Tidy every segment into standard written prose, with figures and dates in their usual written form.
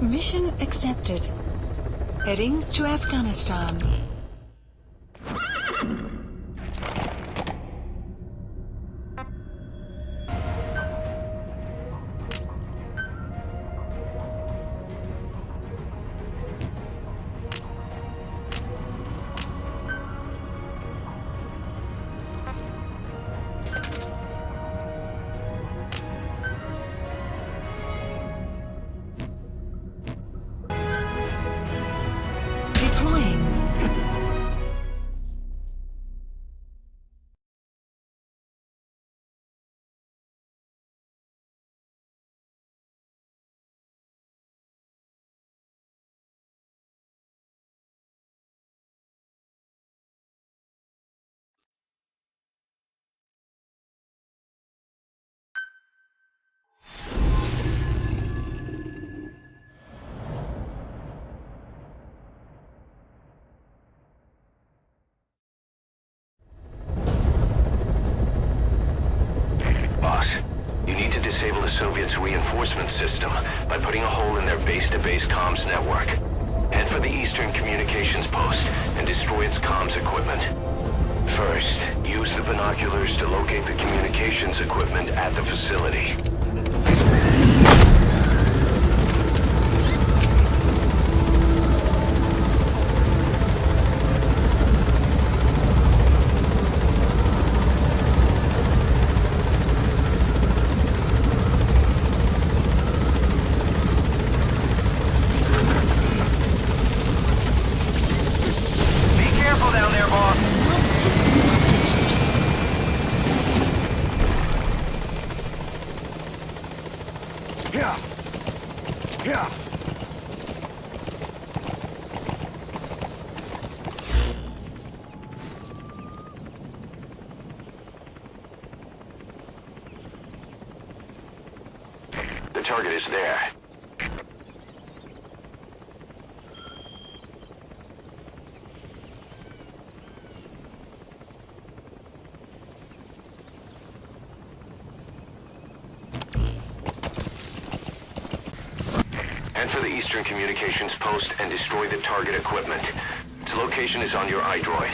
Mission accepted. Heading to Afghanistan. You need to disable the Soviets' reinforcement system by putting a hole in their base-to-base comms network. Head for the Eastern Communications Post and destroy its comms equipment. First, use the binoculars to locate the communications equipment at the facility. The target is there. Head for the Eastern Communications Post and destroy the target equipment. Its location is on your iDroid.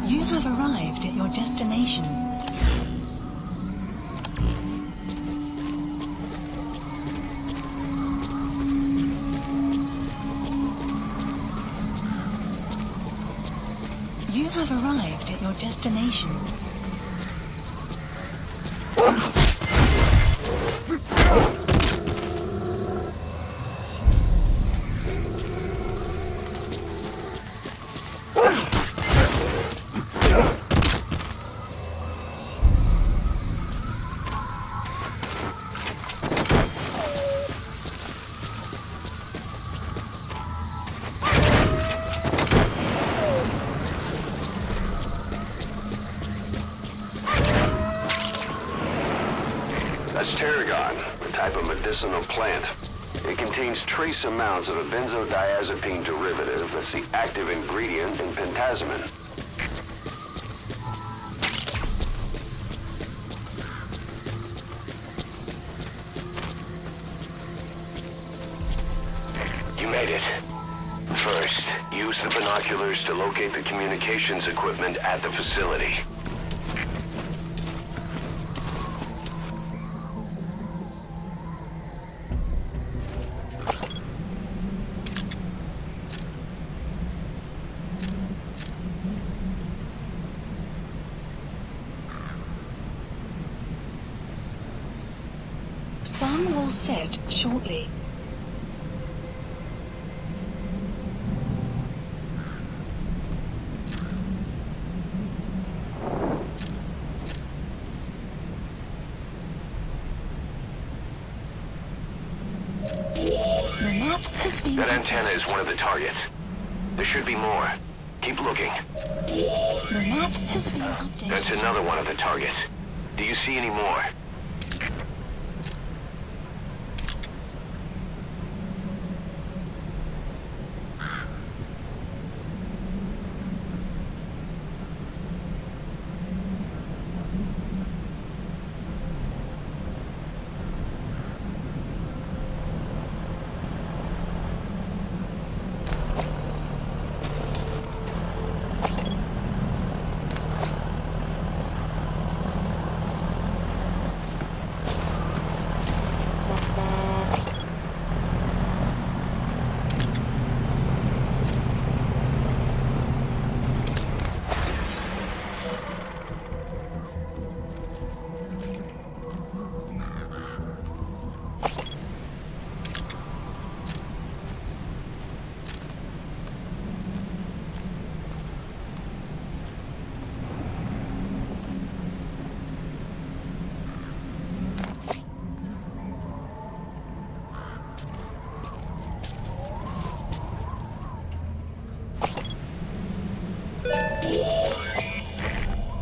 You have arrived at your destination. You have arrived at your destination. That's tarragon, a type of medicinal plant. It contains trace amounts of a benzodiazepine derivative that's the active ingredient in pentasmin. You made it. First, use the binoculars to locate the communications equipment at the facility. Sun will set shortly. The map has been That antenna updated. is one of the targets. There should be more. Keep looking. The map has been updated. That's another one of the targets. Do you see any more?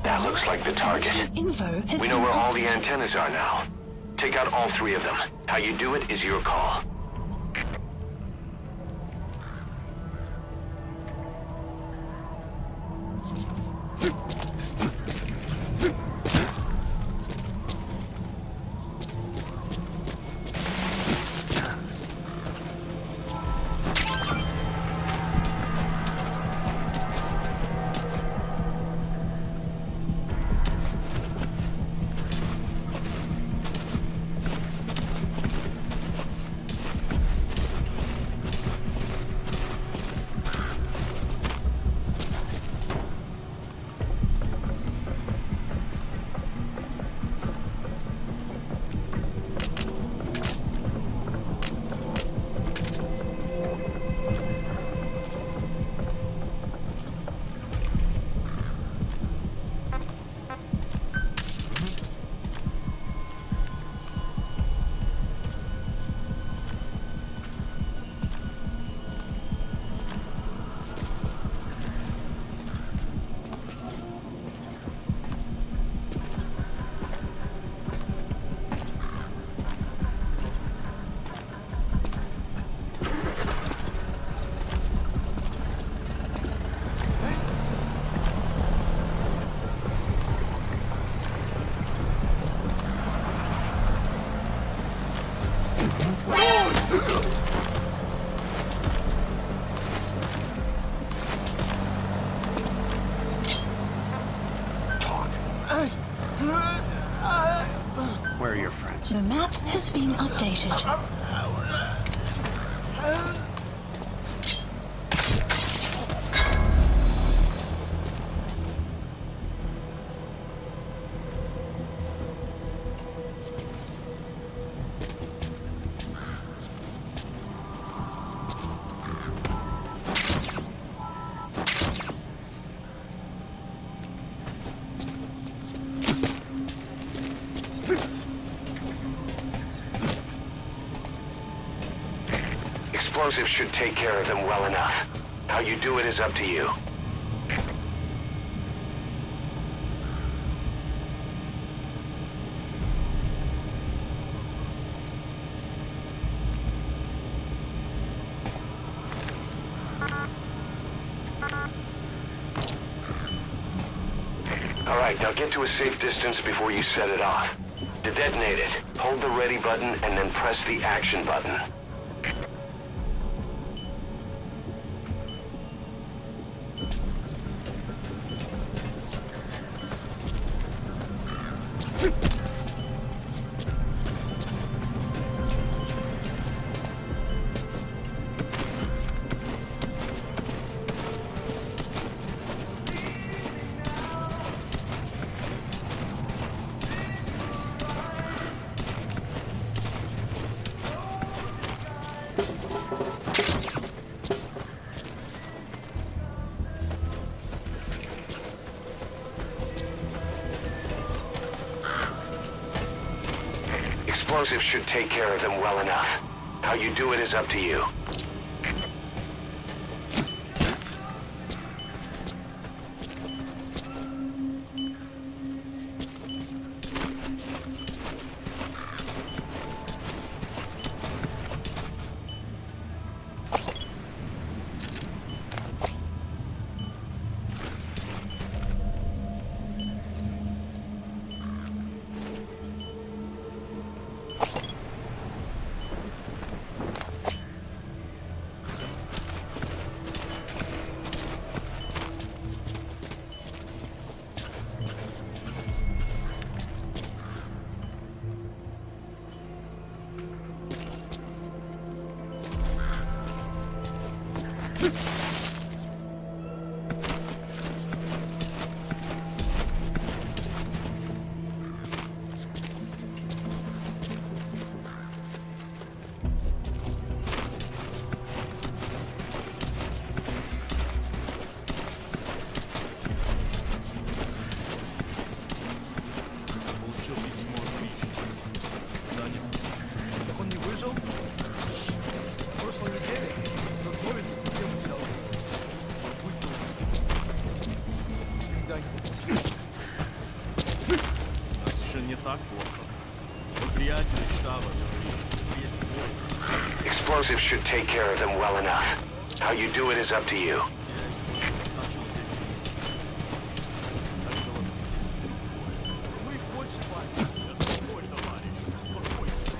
That looks like the target. Info has We know been where all the updated. antennas are now. Take out all three of them. How you do it is your call. Where are your friends? The map has been updated. Explosives should take care of them well enough. How you do it is up to you. Alright, now get to a safe distance before you set it off. To detonate it, hold the ready button and then press the action button. Explosives should take care of them well enough. How you do it is up to you. Получил письмо от Ричи. Занят. Так он не выжил? В прошлой неделе Новенький совсем потерял. Пусть никогда не забудет. У нас еще не так плохо. Мой приятель из штаба говорит, что есть поезд. Explosives should take care of them well enough. How you do it is up to you. Мы их больше платим. Я спокой, товарищ, успокойся.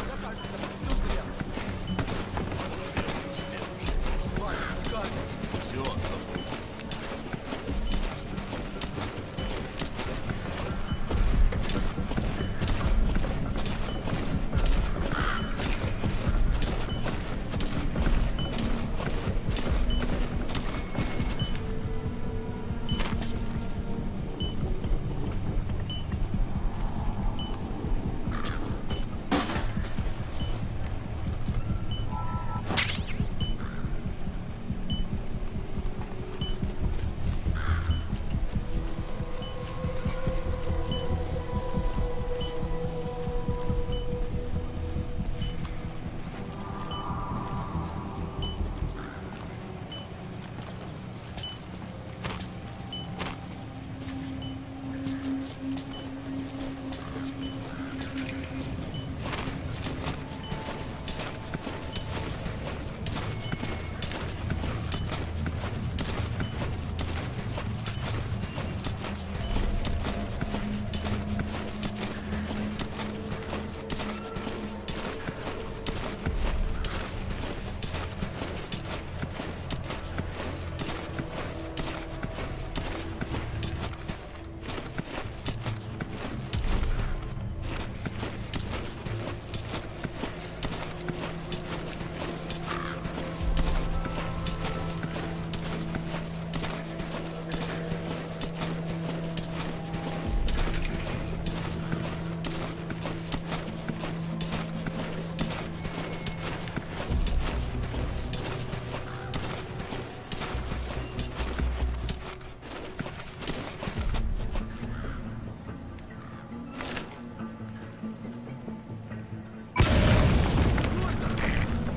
Я, кажется, это все зря. Ладно, как? Все, забыл.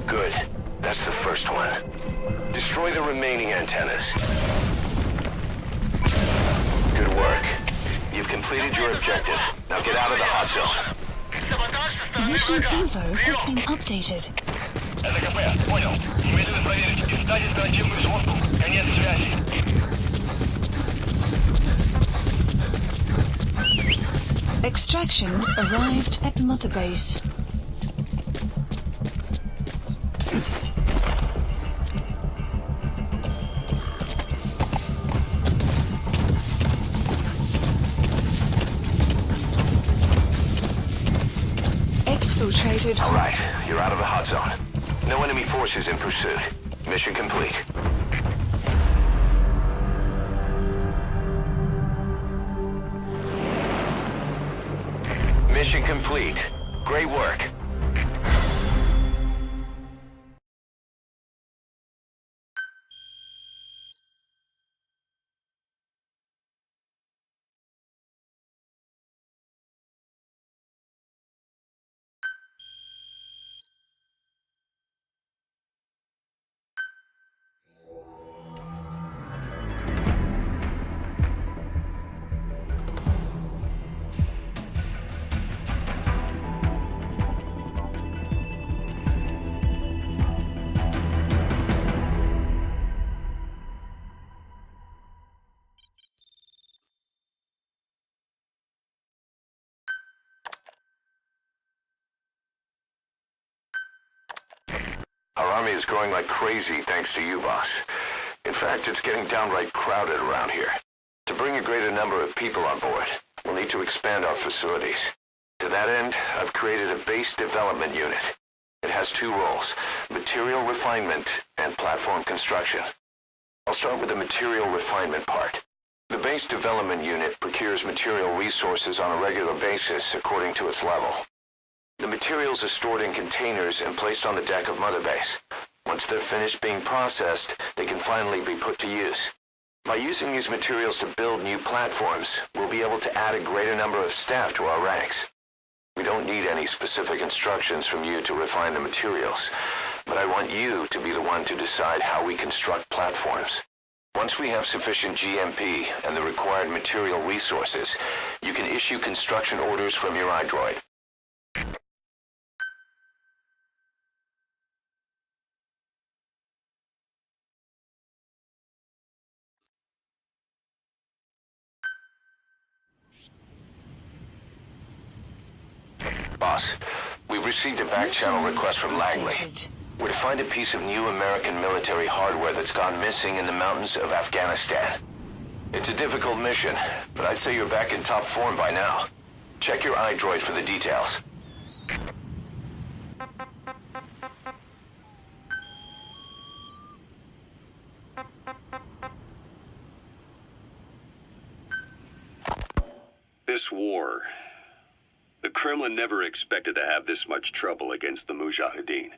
Good. That's the first one. Destroy the remaining antennas. Good work. You've completed your objective. Now get out of the hot zone. Mission info has been updated. Это КП, понял. Немедленно проверить и стать оперативную сводку. Конец связи. Extraction arrived at Mother Base. Exfiltrated. All right, you're out of the hot zone. No enemy forces in pursuit. Mission complete. Mission complete. Great work. Our army is growing like crazy thanks to you, boss. In fact, it's getting downright crowded around here. To bring a greater number of people on board, we'll need to expand our facilities. To that end, I've created a base development unit. It has two roles, material refinement and platform construction. I'll start with the material refinement part. The base development unit procures material resources on a regular basis according to its level. The materials are stored in containers and placed on the deck of Mother Base. Once they're finished being processed, they can finally be put to use. By using these materials to build new platforms, we'll be able to add a greater number of staff to our ranks. We don't need any specific instructions from you to refine the materials, but I want you to be the one to decide how we construct platforms. Once we have sufficient GMP and the required material resources, you can issue construction orders from your iDroid. Boss, we've received a back-channel request from Langley. Updated. We're to find a piece of new American military hardware that's gone missing in the mountains of Afghanistan. It's a difficult mission, but I'd say you're back in top form by now. Check your iDroid for the details. This war. The Kremlin never expected to have this much trouble against the Mujahideen.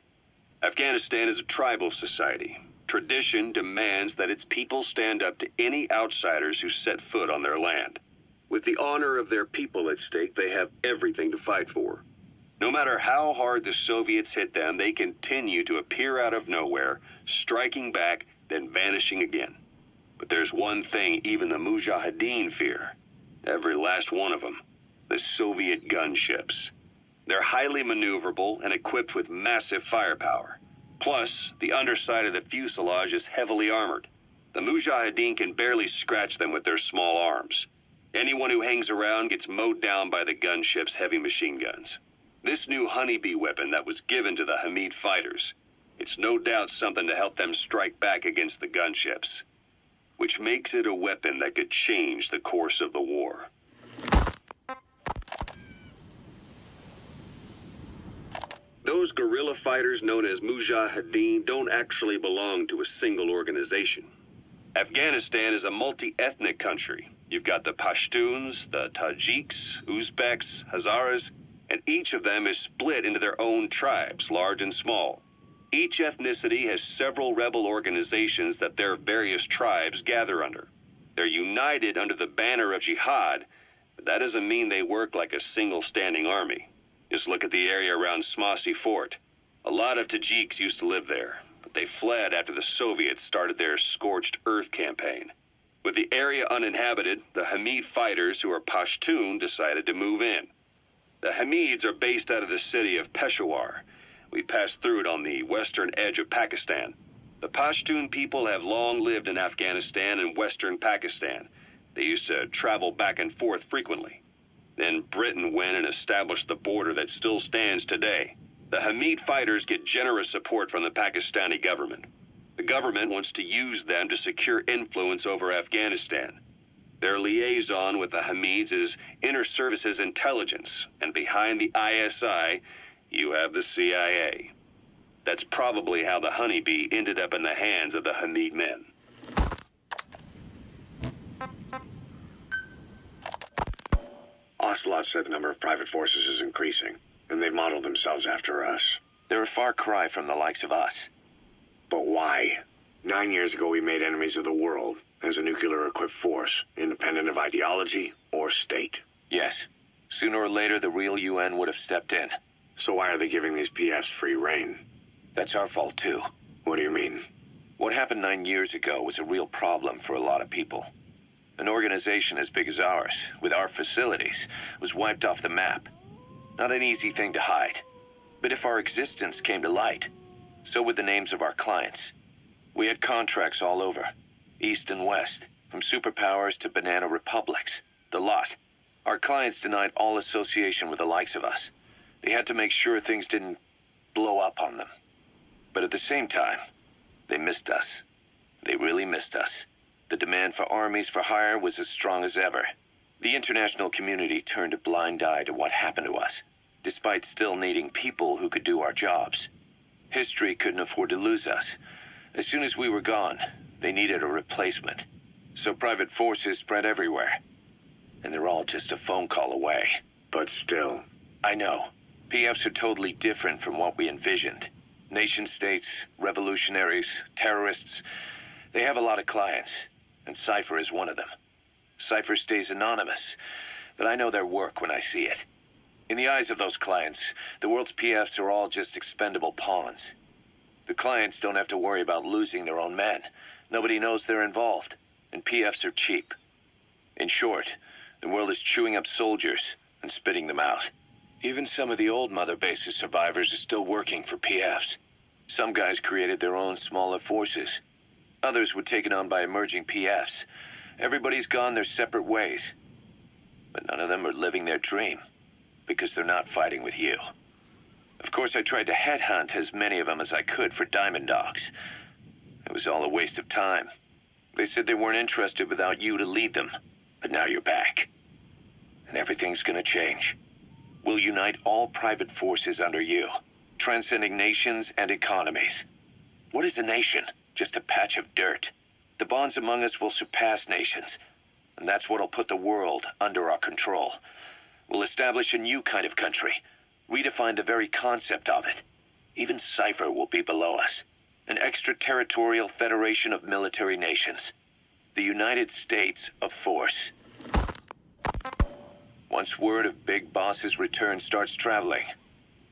Afghanistan is a tribal society. Tradition demands that its people stand up to any outsiders who set foot on their land. With the honor of their people at stake, they have everything to fight for. No matter how hard the Soviets hit them, they continue to appear out of nowhere, striking back, then vanishing again. But there's one thing even the Mujahideen fear. Every last one of them. The Soviet gunships. They're highly maneuverable and equipped with massive firepower. Plus, the underside of the fuselage is heavily armored. The Mujahideen can barely scratch them with their small arms. Anyone who hangs around gets mowed down by the gunship's heavy machine guns. This new honeybee weapon that was given to the Hamid fighters, it's no doubt something to help them strike back against the gunships, which makes it a weapon that could change the course of the war. Those guerrilla fighters known as Mujahideen don't actually belong to a single organization. Afghanistan is a multi-ethnic country. You've got the Pashtuns, the Tajiks, Uzbeks, Hazaras, and each of them is split into their own tribes, large and small. Each ethnicity has several rebel organizations that their various tribes gather under. They're united under the banner of jihad, but that doesn't mean they work like a single standing army. Just look at the area around Smasi Fort. A lot of Tajiks used to live there, but they fled after the Soviets started their scorched earth campaign. With the area uninhabited, the Hamid fighters, who are Pashtun, decided to move in. The Hamids are based out of the city of Peshawar. We passed through it on the western edge of Pakistan. The Pashtun people have long lived in Afghanistan and western Pakistan. They used to travel back and forth frequently. Then Britain went and established the border that still stands today. The Hamid fighters get generous support from the Pakistani government. The government wants to use them to secure influence over Afghanistan. Their liaison with the Hamids is Inter-Services Intelligence, and behind the ISI, you have the CIA. That's probably how the honeybee ended up in the hands of the Hamid men. Ocelot said the number of private forces is increasing, and they've modeled themselves after us. They're a far cry from the likes of us. But why? 9 years ago we made enemies of the world as a nuclear-equipped force, independent of ideology or state. Yes. Sooner or later, the real UN would have stepped in. So why are they giving these PFs free rein? That's our fault, too. What do you mean? What happened 9 years ago was a real problem for a lot of people. An organization as big as ours, with our facilities, was wiped off the map. Not an easy thing to hide. But if our existence came to light, so would the names of our clients. We had contracts all over, east and west, from superpowers to banana republics, the lot. Our clients denied all association with the likes of us. They had to make sure things didn't blow up on them. But at the same time, they missed us. They really missed us. The demand for armies for hire was as strong as ever. The international community turned a blind eye to what happened to us, despite still needing people who could do our jobs. History couldn't afford to lose us. As soon as we were gone, they needed a replacement. So private forces spread everywhere. And they're all just a phone call away. But still. I know. PFs are totally different from what we envisioned. Nation-states, revolutionaries, terrorists, they have a lot of clients, and Cypher is one of them. Cypher stays anonymous, but I know their work when I see it. In the eyes of those clients, the world's PFs are all just expendable pawns. The clients don't have to worry about losing their own men. Nobody knows they're involved, and PFs are cheap. In short, the world is chewing up soldiers and spitting them out. Even some of the old Mother Base's survivors are still working for PFs. Some guys created their own smaller forces. Others were taken on by emerging PFs. Everybody's gone their separate ways. But none of them are living their dream, because they're not fighting with you. Of course, I tried to headhunt as many of them as I could for Diamond Dogs. It was all a waste of time. They said they weren't interested without you to lead them. But now you're back. And everything's gonna change. We'll unite all private forces under you, transcending nations and economies. What is a nation? Just a patch of dirt. The bonds among us will surpass nations, and that's what'll put the world under our control. We'll establish a new kind of country, redefine the very concept of it. Even Cypher will be below us, an extraterritorial federation of military nations. The United States of Force. Once word of Big Boss's return starts traveling,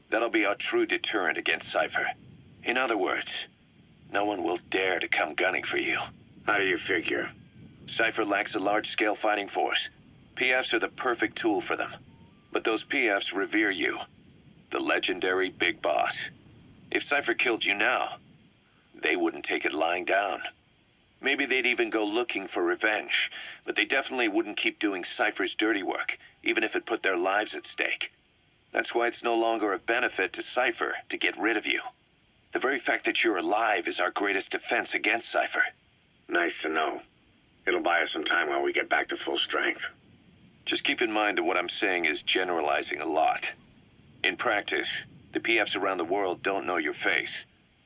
that'll be our true deterrent against Cypher. In other words, no one will dare to come gunning for you. How do you figure? Cypher lacks a large-scale fighting force. PFs are the perfect tool for them. But those PFs revere you, the legendary Big Boss. If Cypher killed you now, they wouldn't take it lying down. Maybe they'd even go looking for revenge, but they definitely wouldn't keep doing Cypher's dirty work, even if it put their lives at stake. That's why it's no longer a benefit to Cypher to get rid of you. The very fact that you're alive is our greatest defense against Cypher. Nice to know. It'll buy us some time while we get back to full strength. Just keep in mind that what I'm saying is generalizing a lot. In practice, the PFs around the world don't know your face.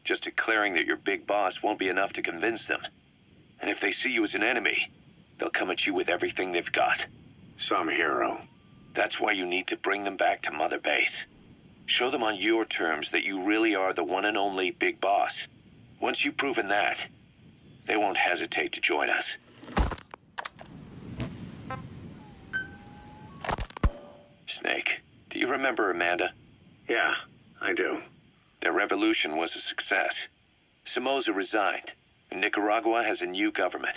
Just declaring that you're Big Boss won't be enough to convince them. And if they see you as an enemy, they'll come at you with everything they've got. Some hero. That's why you need to bring them back to Mother Base. Show them on your terms that you really are the one and only Big Boss. Once you've proven that, they won't hesitate to join us. Snake, do you remember Amanda? Yeah, I do. Their revolution was a success. Somoza resigned, and Nicaragua has a new government.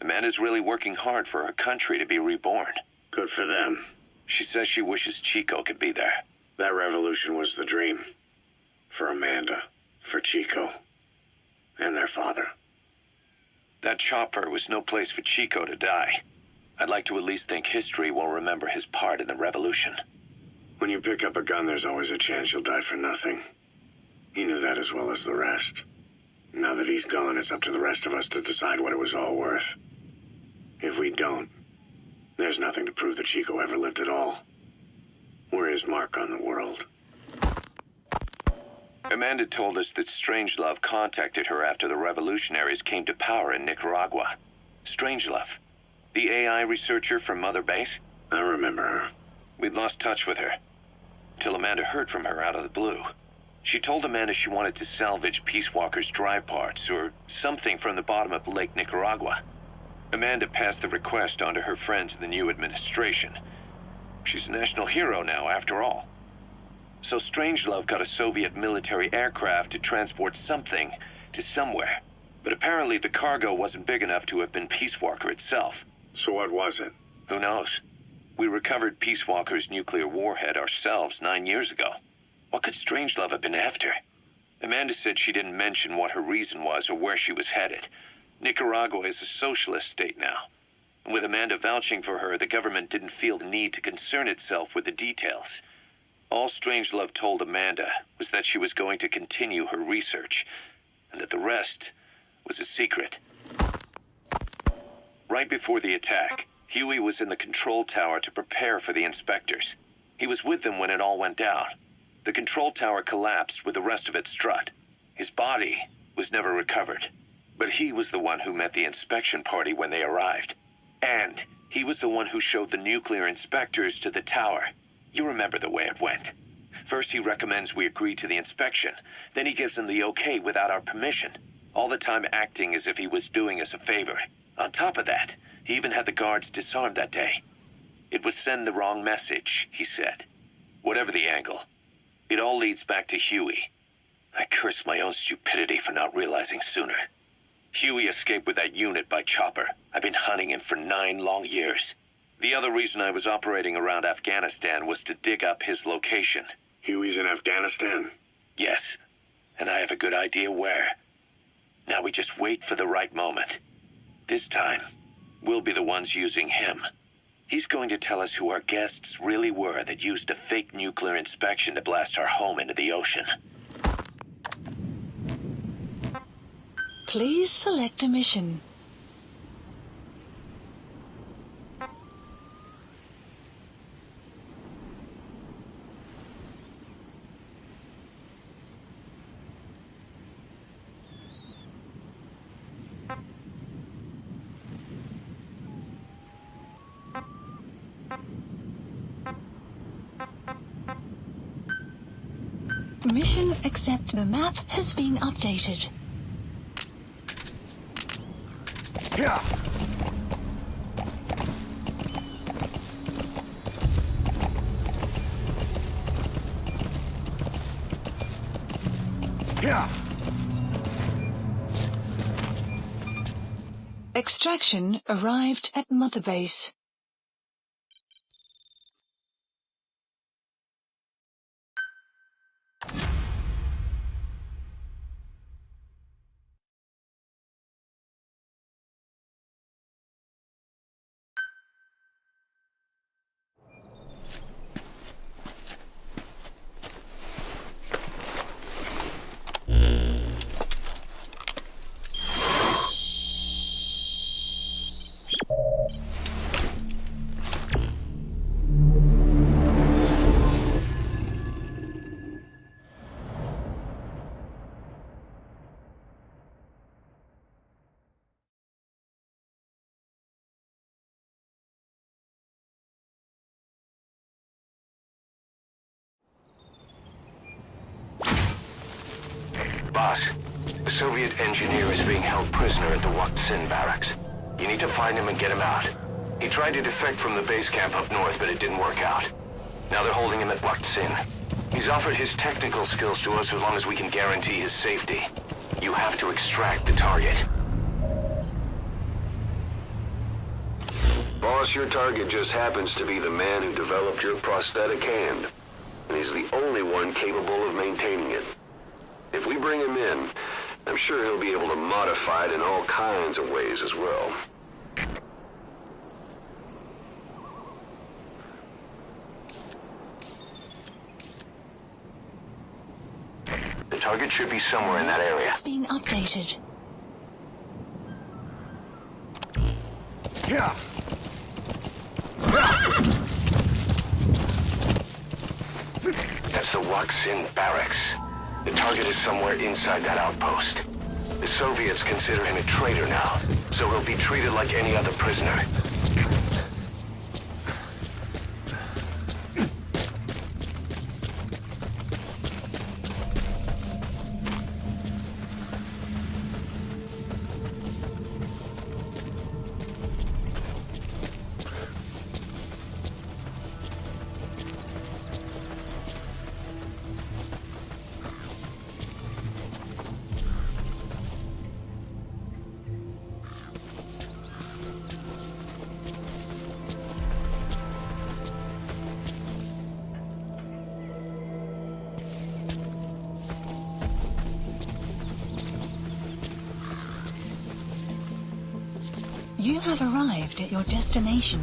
Amanda's really working hard for her country to be reborn. Good for them. She says she wishes Chico could be there. That revolution was the dream. For Amanda, for Chico, and their father. That chopper was no place for Chico to die. I'd like to at least think history will remember his part in the revolution. When you pick up a gun, there's always a chance you'll die for nothing. He knew that as well as the rest. Now that he's gone, it's up to the rest of us to decide what it was all worth. If we don't, there's nothing to prove that Chico ever lived at all. We're his mark on the world. Amanda told us that Strangelove contacted her after the revolutionaries came to power in Nicaragua. Strangelove, the AI researcher from Mother Base? I remember her. We'd lost touch with her, till Amanda heard from her out of the blue. She told Amanda she wanted to salvage Peace Walker's drive parts, or something from the bottom of Lake Nicaragua. Amanda passed the request on to her friends in the new administration. She's a national hero now, after all. So Strangelove got a Soviet military aircraft to transport something to somewhere. But apparently the cargo wasn't big enough to have been Peace Walker itself. So what was it? Who knows? We recovered Peace Walker's nuclear warhead ourselves 9 years ago. What could Strangelove have been after? Amanda said she didn't mention what her reason was or where she was headed. Nicaragua is a socialist state now. And with Amanda vouching for her, the government didn't feel the need to concern itself with the details. All Strangelove told Amanda was that she was going to continue her research, and that the rest was a secret. Right before the attack, Huey was in the control tower to prepare for the inspectors. He was with them when it all went down. The control tower collapsed with the rest of it strut. His body was never recovered, but he was the one who met the inspection party when they arrived. And he was the one who showed the nuclear inspectors to the tower. You remember the way it went. First he recommends we agree to the inspection, then he gives them the okay without our permission, all the time acting as if he was doing us a favor. On top of that, he even had the guards disarmed that day. It would send the wrong message, he said. Whatever the angle, it all leads back to Huey. I curse my own stupidity for not realizing sooner. Huey escaped with that unit by chopper. I've been hunting him for 9 long years. The other reason I was operating around Afghanistan was to dig up his location. Huey's in Afghanistan? Yes, and I have a good idea where. Now we just wait for the right moment. This time, we'll be the ones using him. He's going to tell us who our guests really were that used a fake nuclear inspection to blast our home into the ocean. Please select a mission. Mission accept. The map has been updated. Yeah. Yeah. Extraction arrived at Mother Base. Boss, the Soviet engineer is being held prisoner at the Waksin barracks. You need to find him and get him out. He tried to defect from the base camp up north, but it didn't work out. Now they're holding him at Waksin. He's offered his technical skills to us as long as we can guarantee his safety. You have to extract the target. Boss, your target just happens to be the man who developed your prosthetic hand. And he's the only one capable of maintaining it. If we bring him in, I'm sure he'll be able to modify it in all kinds of ways as well. The target should be somewhere in that area. It's been updated. Yeah. That's the Waksin barracks. The target is somewhere inside that outpost. The Soviets consider him a traitor now, so he'll be treated like any other prisoner. You have arrived at your destination.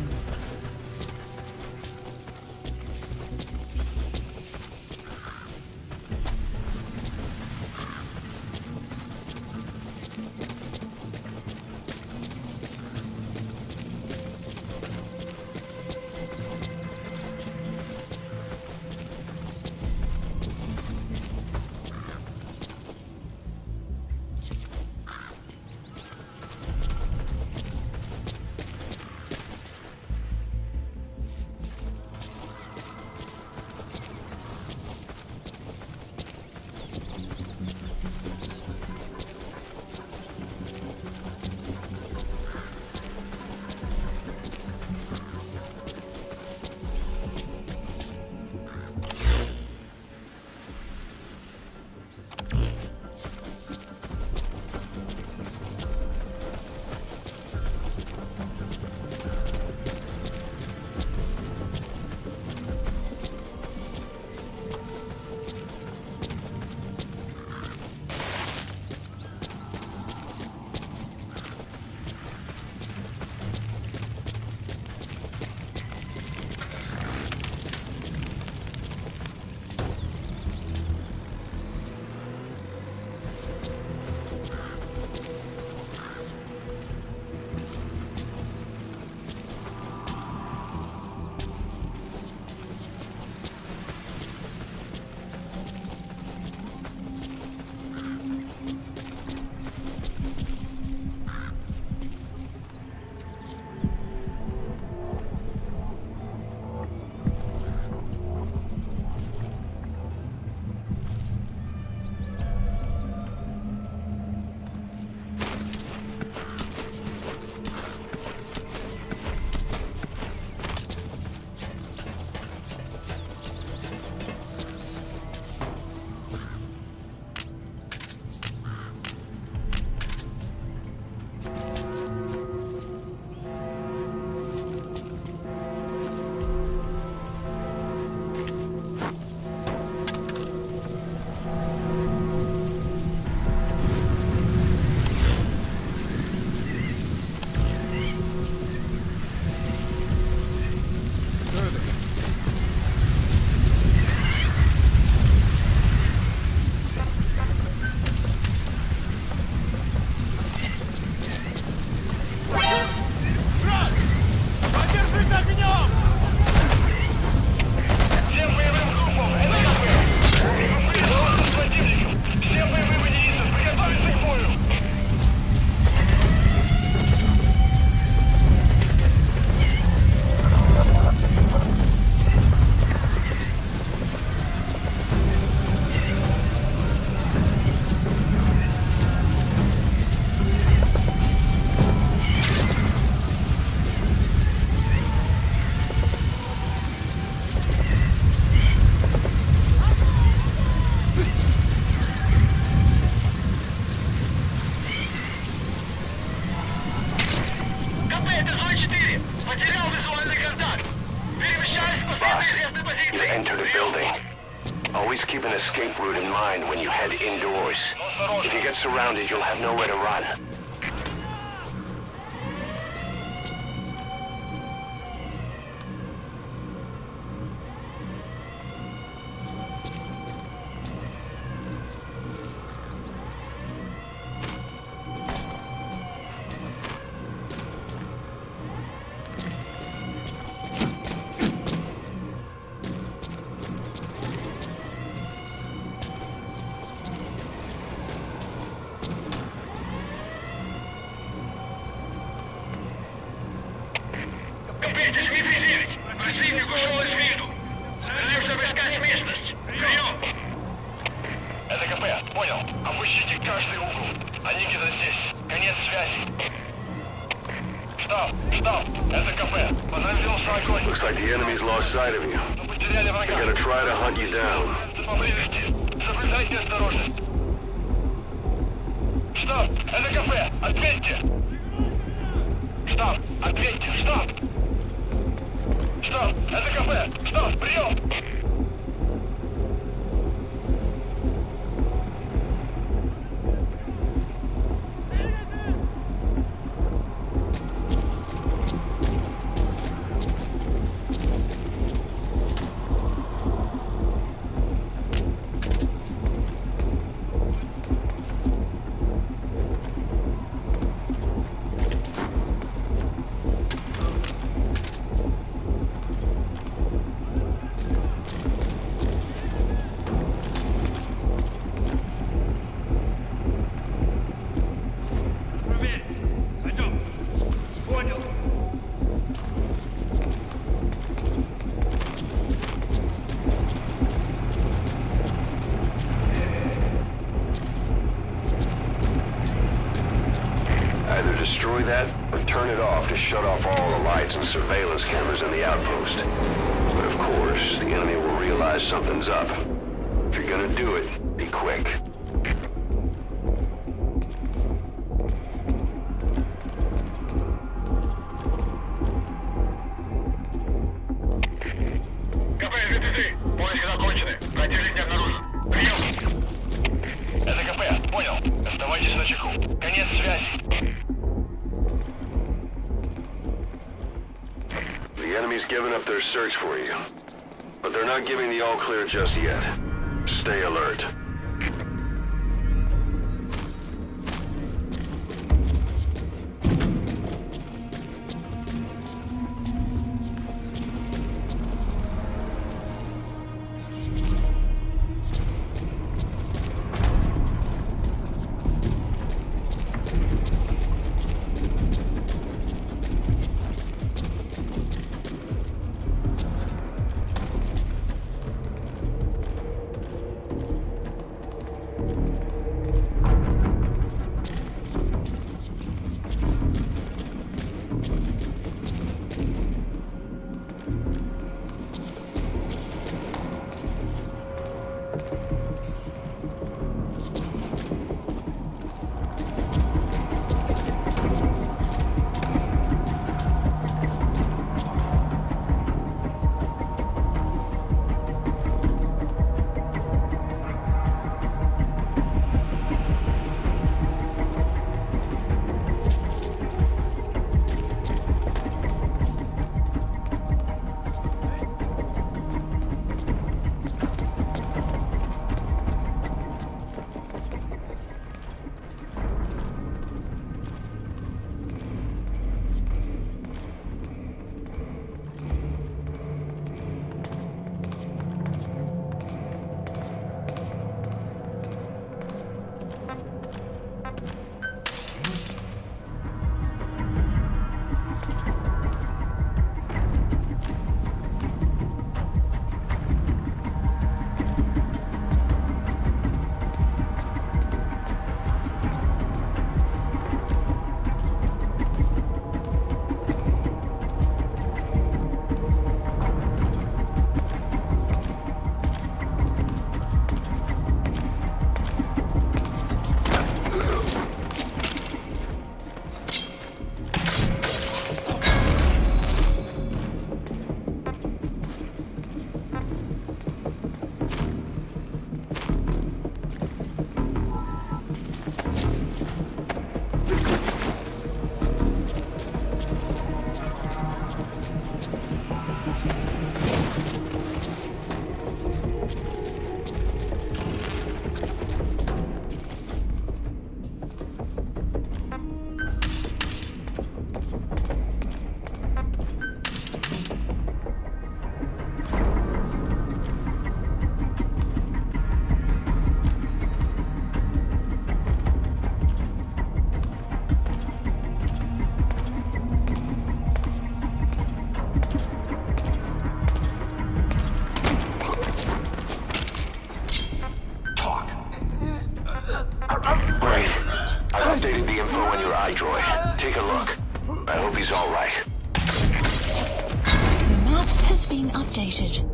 mind when you head indoors. If you get surrounded, you'll have nowhere to run. Противник ушел из виду. Стараемся обыскать местность. Прием! Это КП, понял. Обыщите каждый угол. Они где-то здесь. Конец связи. Штаб, это КП. Понадобился огонь. Looks like the enemy's lost sight of you. Мы потеряли врага. They're gonna try to hunt you down. Поблизости. Соблюдайте осторожность. Штаб, это КП. Ответьте. Штаб, ответьте. Штаб, это КП. Штаб, прием. Destroy that or turn it off to shut off all the lights and surveillance cameras in the outpost. But of course, the enemy will realize something's up. If you're gonna do it, be quick. КП, СБТ, поиски закончены. Противник не обнаружен. Прием. Это КП, понял. Оставайтесь на чеку. Конец связи. The enemy's given up their search for you, but they're not giving the all clear just yet. Stay alert. I've updated the info on your iDroid. Take a look. I hope he's all right. The map has been updated.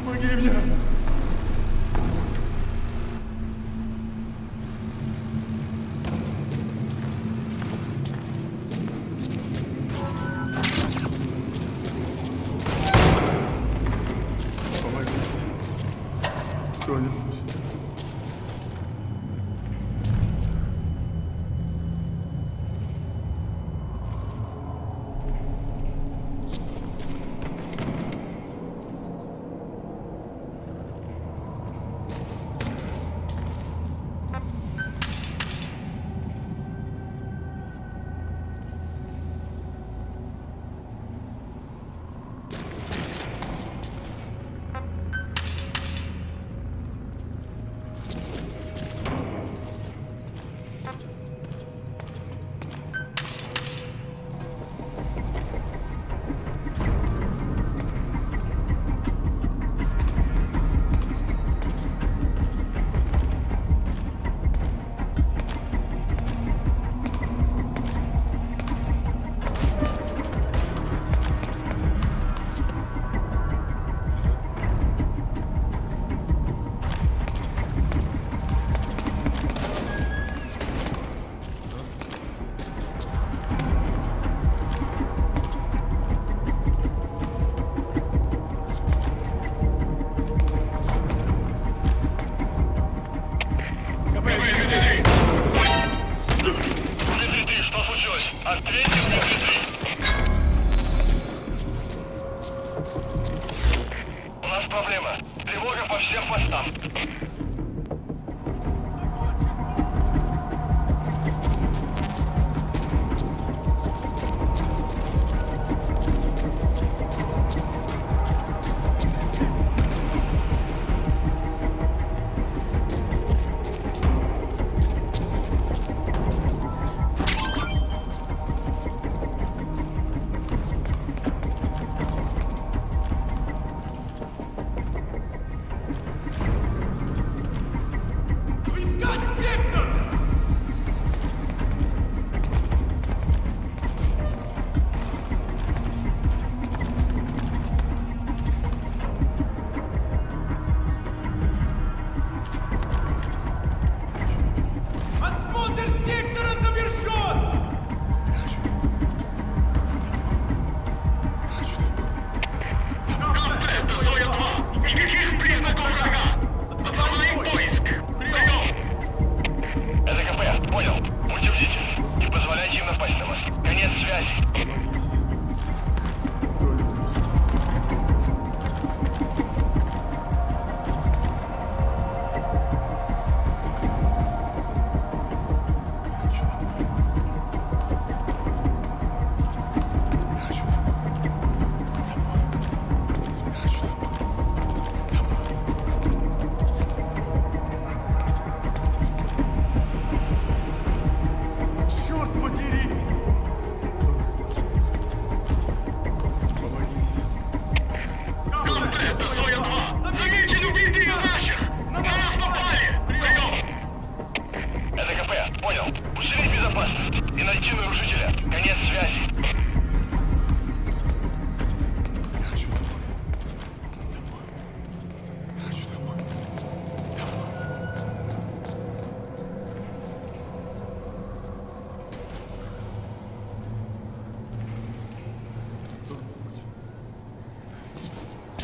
Помоги мне! Помоги. Кто-нибудь. У нас проблема. Тревога по всем постам.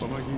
Помогите.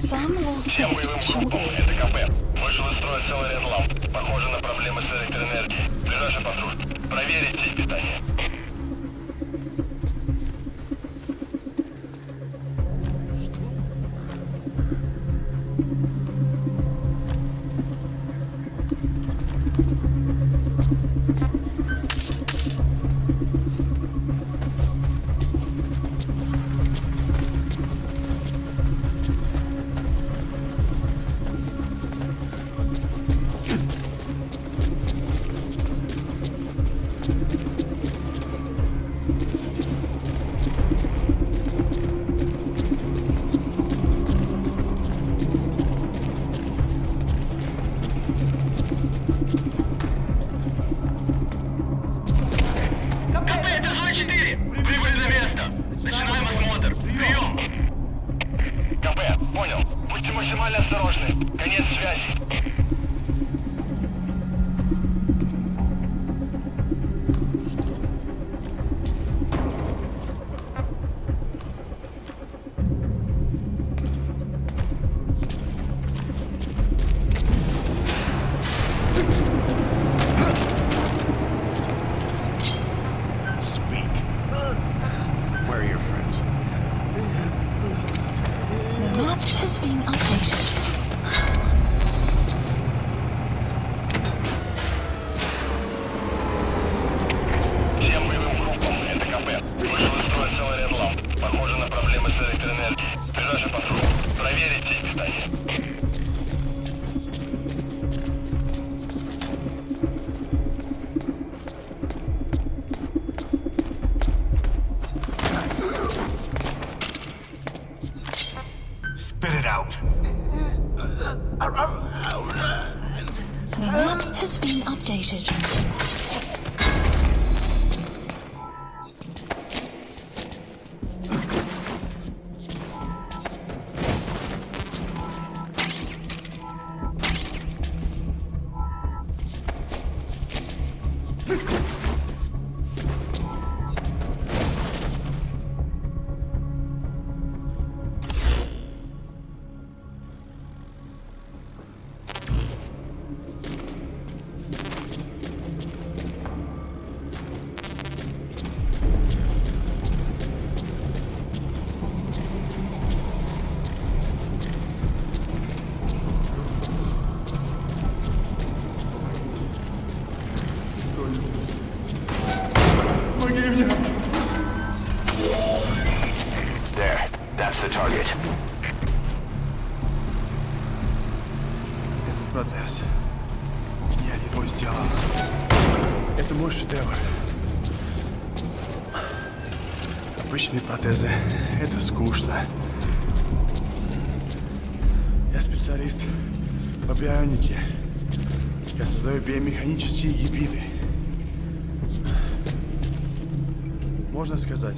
Some will Всем say боевым she группам это КП. Вышел из строя целый ряд ламп. Похоже на проблемы с электроэнергией. Ближайший патруль. Проверить сеть питания. КП, понял. Будьте максимально осторожны. Конец связи. Speak. Where are your friends? The map has been updated. Всем боевым группам это КП. Вышел из строя целый ряд ламп. Похоже на проблемы с электроэнергией. Ближайший патруль. Проверить сеть питания. Spit it out. The map has been updated. There. That's the target. Этот протез. Я его сделал. Это мой шедевр. Обычные протезы. Это скучно. Я специалист по бионике. Я создаю биомеханические гибриды. Можно сказать,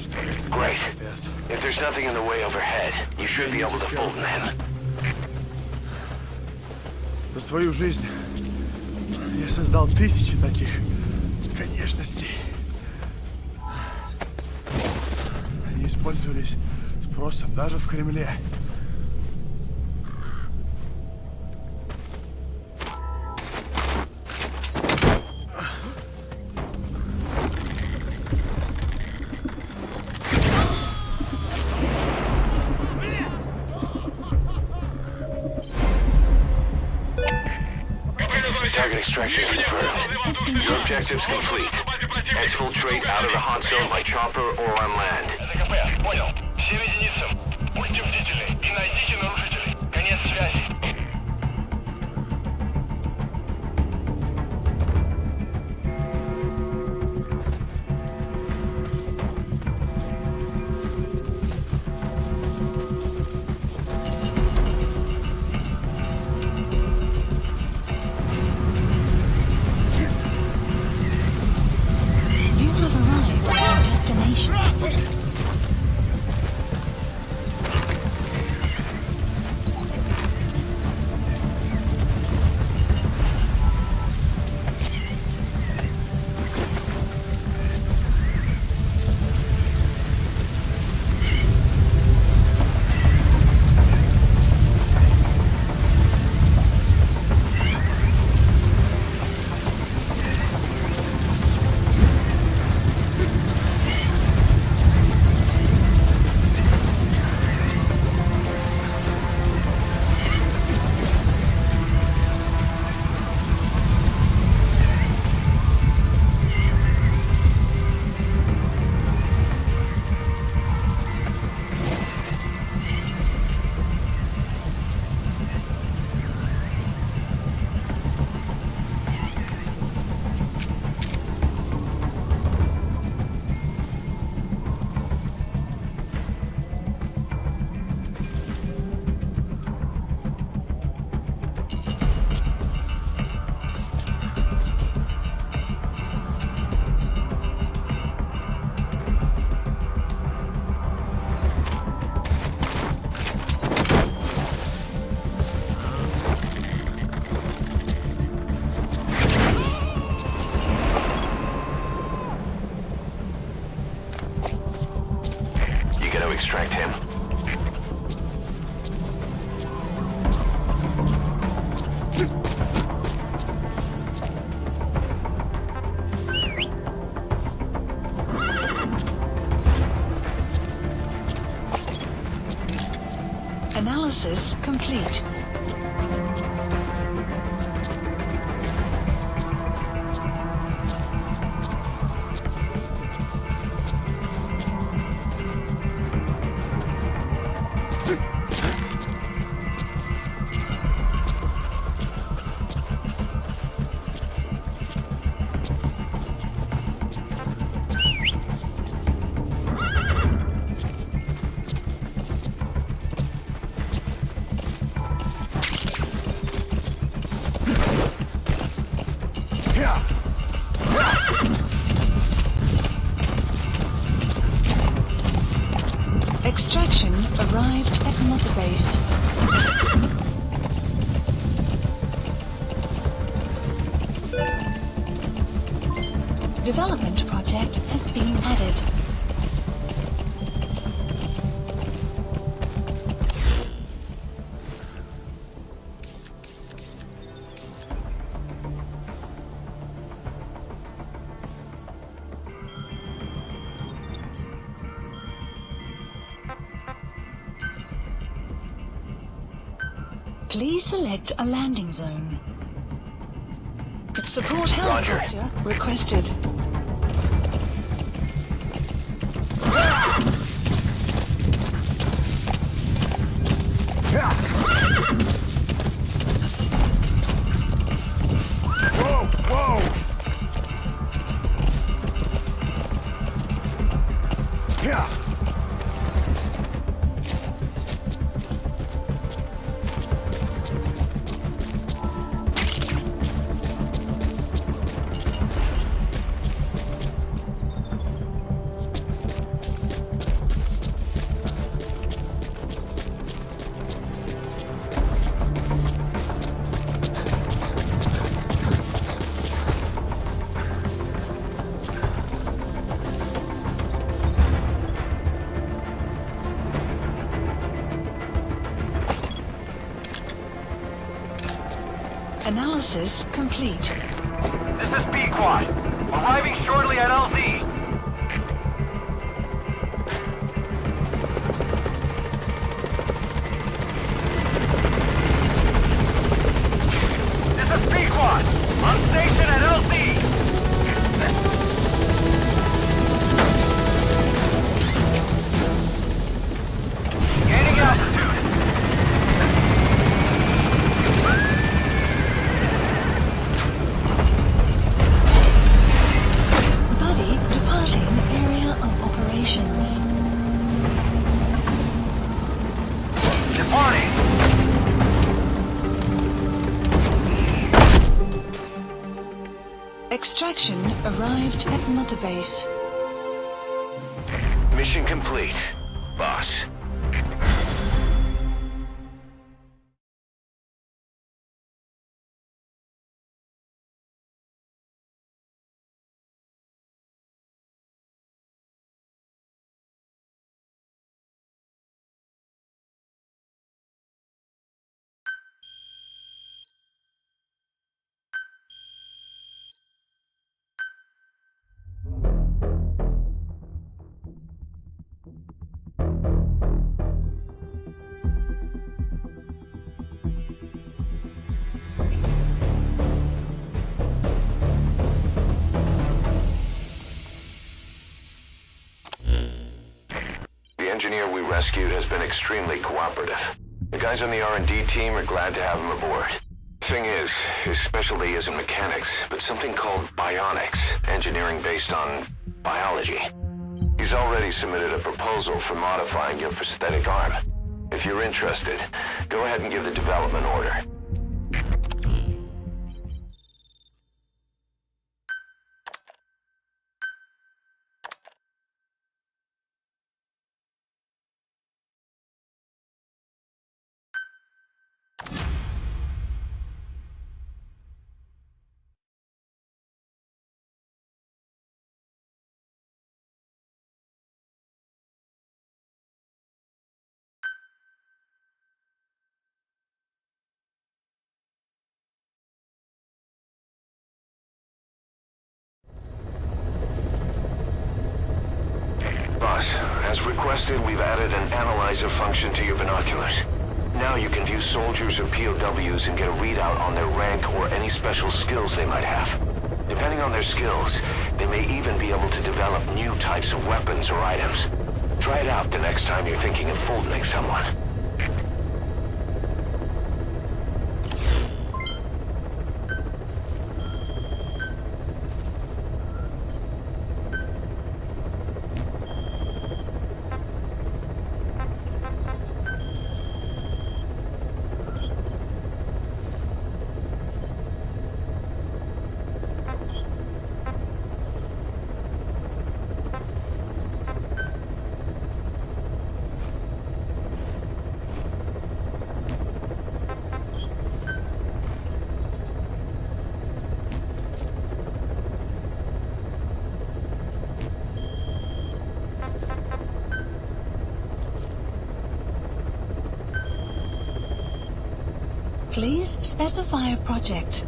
что это Great. протез. If there's nothing in the way overhead, you should be able to fold them in. За свою жизнь я создал тысячи таких конечностей. Они использовались спросом даже в Кремле. Target extraction confirmed. Your objectives complete. Exfiltrate out of the hot zone by chopper or on land. ЭКП, понял. Всем единицам. Будьте бдительны и найдите нарушителей. Конец связи. You have arrived at your destination. You gotta extract him. Analysis complete. Extraction arrived at Mother Base. Development project has been added. Please select a landing zone. Support helicopter requested. Analysis complete. This is B-Quad. Arriving shortly at LZ. This is B-Quad. On station at LZ. Gaining altitude. Buddy departing area of operations. Departing. Extraction arrived at Mother Base. Mission complete, boss. The engineer we rescued has been extremely cooperative. The guys on the R&D team are glad to have him aboard. Thing is, his specialty isn't mechanics, but something called bionics, engineering based on biology. He's already submitted a proposal for modifying your prosthetic arm. If you're interested, go ahead and give the development order. Boss, as requested, we've added an analyzer function to your binoculars. Now you can view soldiers or POWs and get a readout on their rank or any special skills they might have. Depending on their skills, they may even be able to develop new types of weapons or items. Try it out the next time you're thinking of emboldening someone. Please specify a project.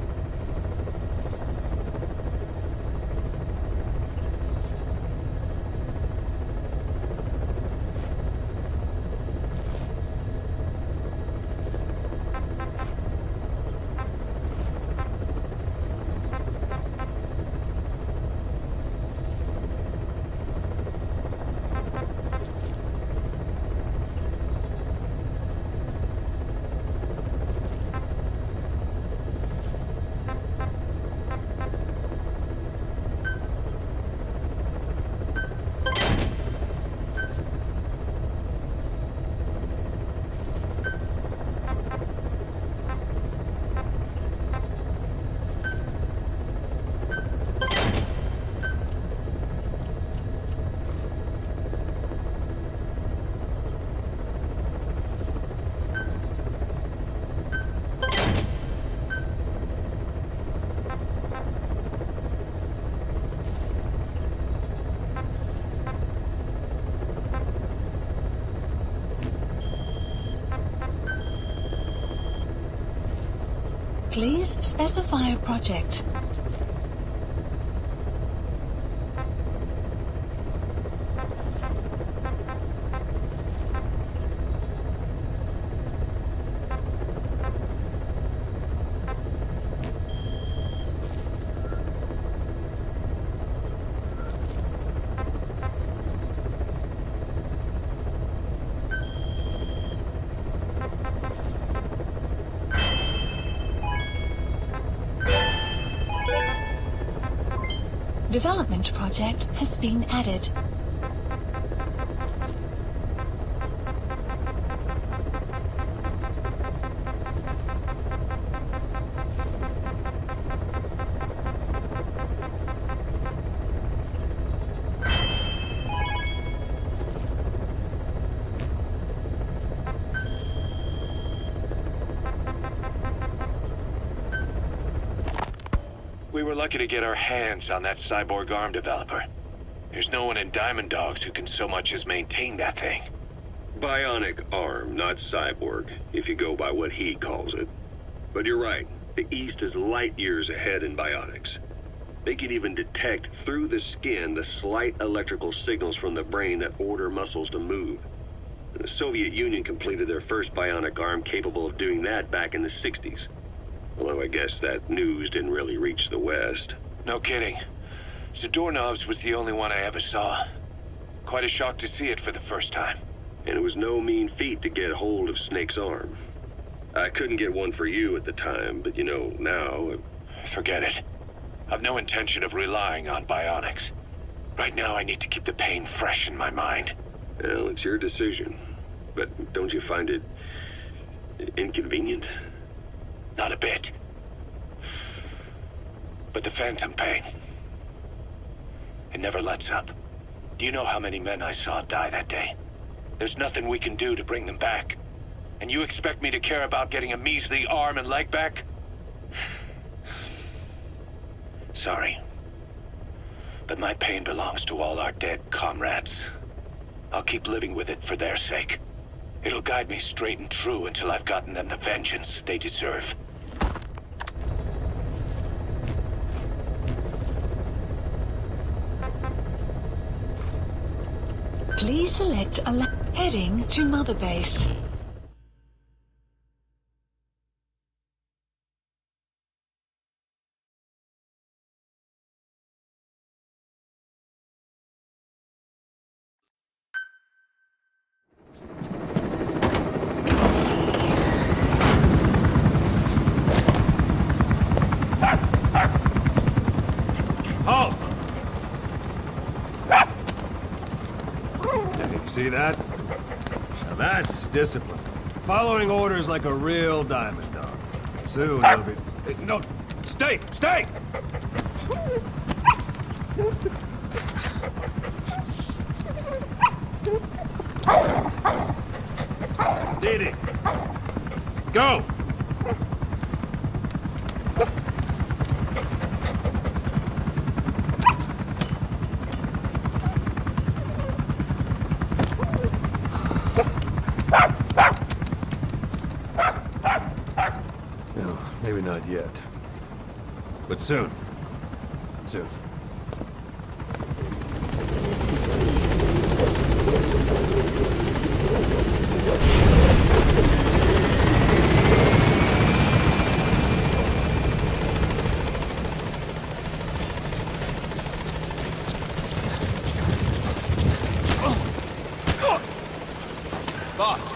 Please specify a project. Development project has been added. We were lucky to get our hands on that cyborg arm developer. There's no one in Diamond Dogs who can so much as maintain that thing. Bionic arm, not cyborg, if you go by what he calls it. But you're right, the East is light years ahead in bionics. They can even detect through the skin the slight electrical signals from the brain that order muscles to move. The Soviet Union completed their first bionic arm capable of doing that back in the 60s. Although I guess that news didn't really reach the West. No kidding. Zadorov's was the only one I ever saw. Quite a shock to see it for the first time. And it was no mean feat to get hold of Snake's arm. I couldn't get one for you at the time, but you know, now... Forget it. I've no intention of relying on bionics. Right now I need to keep the pain fresh in my mind. Well, it's your decision. But don't you find it... inconvenient? Not a bit. But the phantom pain, it never lets up. Do you know how many men I saw die that day? There's nothing we can do to bring them back. And you expect me to care about getting a measly arm and leg back? Sorry. But my pain belongs to all our dead comrades. I'll keep living with it for their sake. It'll guide me straight and true until I've gotten them the vengeance they deserve. Please select a heading to Mother Base. Halt! See that? Now that's discipline. Following orders like a real diamond dog. Soon he'll be... No! Stay! Stay! Didi! Go! No, maybe not yet. But soon. Soon. Boss,